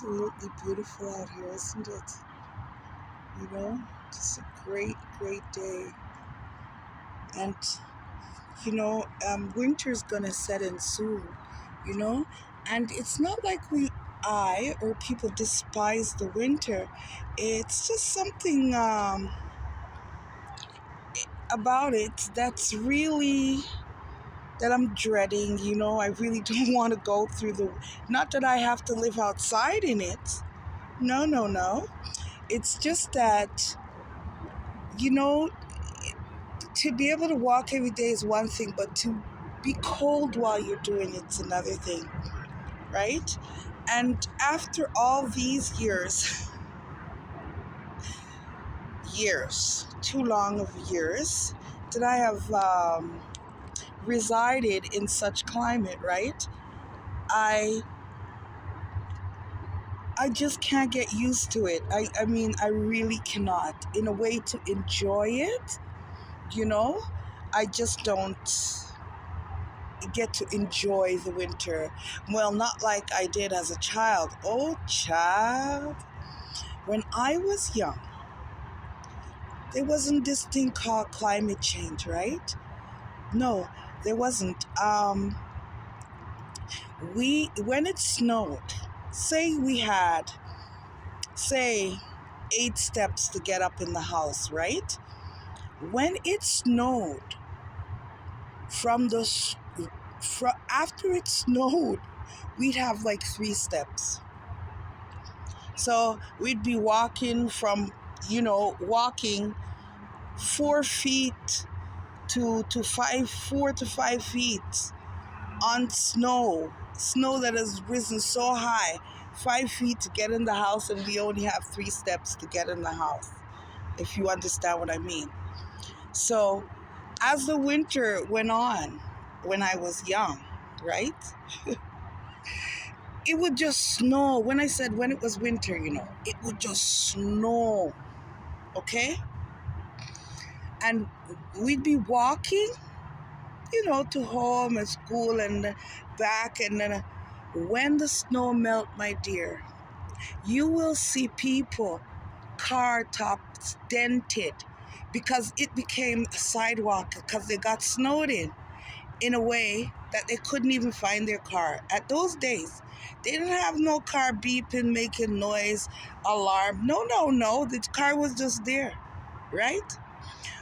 absolutely beautiful out here, isn't it? You know, just a great, great day. And, winter's gonna set in soon, you know? And it's not like I or people despise the winter. It's just something about it that I'm dreading, I really don't want to go through not that I have to live outside in it. No, no, no. It's just that, you know, to be able to walk every day is one thing, but to be cold while you're doing it's another thing, right? And after all these years, too long of years, that I have resided in such climate, right? I I just can't get used to it. I mean, I really cannot. In a way to enjoy it, you know, I just don't get to enjoy the winter. Well, not like I did as a child. Oh, child. When I was young, there wasn't this thing called climate change, right? No, there wasn't. When it snowed, say we had, say, 8 steps to get up in the house, right? When it snowed, from the after it snowed, we'd have like 3 steps. So we'd be walking walking 4 feet to 4 to 5 feet on snow that has risen so high, 5 feet to get in the house, and we only have 3 steps to get in the house, if you understand what I mean. So as the winter went on, when I was young, right? It would just snow. When I said when it was winter, it would just snow, okay? And we'd be walking, to home and school and back. And then when the snow melt, my dear, you will see people, car tops dented because it became a sidewalk because they got snowed in a way that they couldn't even find their car. At those days, they didn't have no car beeping, making noise, alarm. No, no, no. The car was just there, right?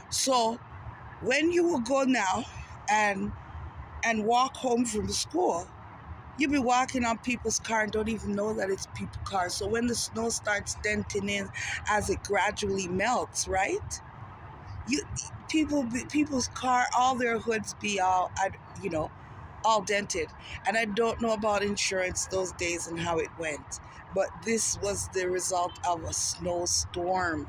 So when you will go now and walk home from school, you'll be walking on people's car and don't even know that it's people's cars. So when the snow starts denting in as it gradually melts, right? People's car, all their hoods be all dented. And I don't know about insurance those days and how it went, but this was the result of a snowstorm.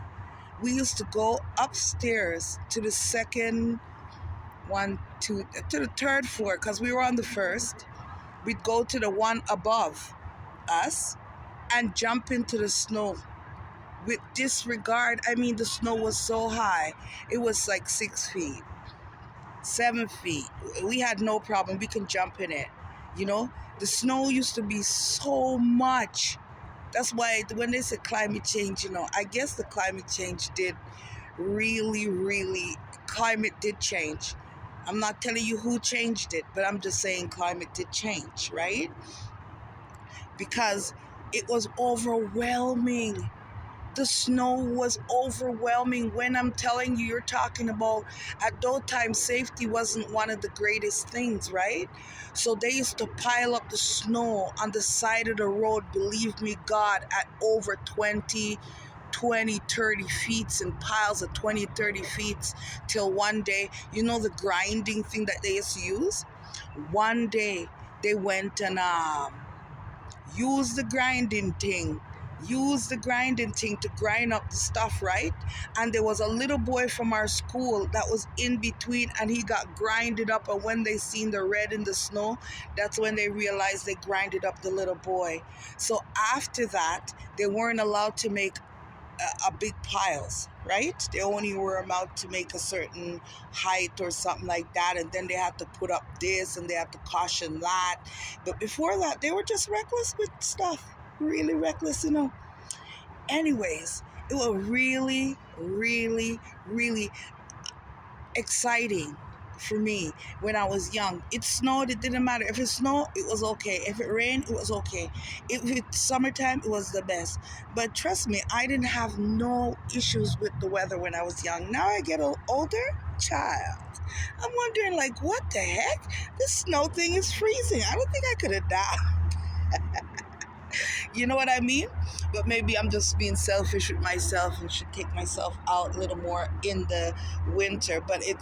We used to go upstairs to the second one to the third floor because we were on the first. We'd go to the one above us and jump into the snow with disregard. I mean, the snow was so high. It was like 6 feet, 7 feet. We had no problem. We can jump in it. The snow used to be so much. That's why when they say climate change, I guess the climate change did really, really, climate did change. I'm not telling you who changed it, but I'm just saying climate did change, right? Because it was overwhelming. The snow was overwhelming. When I'm telling you, you're talking about at those times, safety wasn't one of the greatest things, right? So they used to pile up the snow on the side of the road, believe me, God, at over 20, 30 feet and piles of 20, 30 feet till one day, the grinding thing that they used to use? One day they went and used the grinding thing to grind up the stuff, right? And there was a little boy from our school that was in between, and he got grinded up. And when they seen the red in the snow, that's when they realized they grinded up the little boy. So after that, they weren't allowed to make a big piles, right? They only were allowed to make a certain height or something like that, and then they had to put up this and they had to caution that. But before that, they were just reckless with stuff. really reckless, you know. Anyways, it was really, really, really exciting for me when I was young. It snowed, it didn't matter. If it snowed, it was okay. If it rained, it was okay. If it's summertime, it was the best. But trust me, I didn't have no issues with the weather when I was young. Now I get older, child. I'm wondering, like, what the heck? This snow thing is freezing. I don't think I could have died. You know what I mean? But maybe I'm just being selfish with myself and should take myself out a little more in the winter. But it's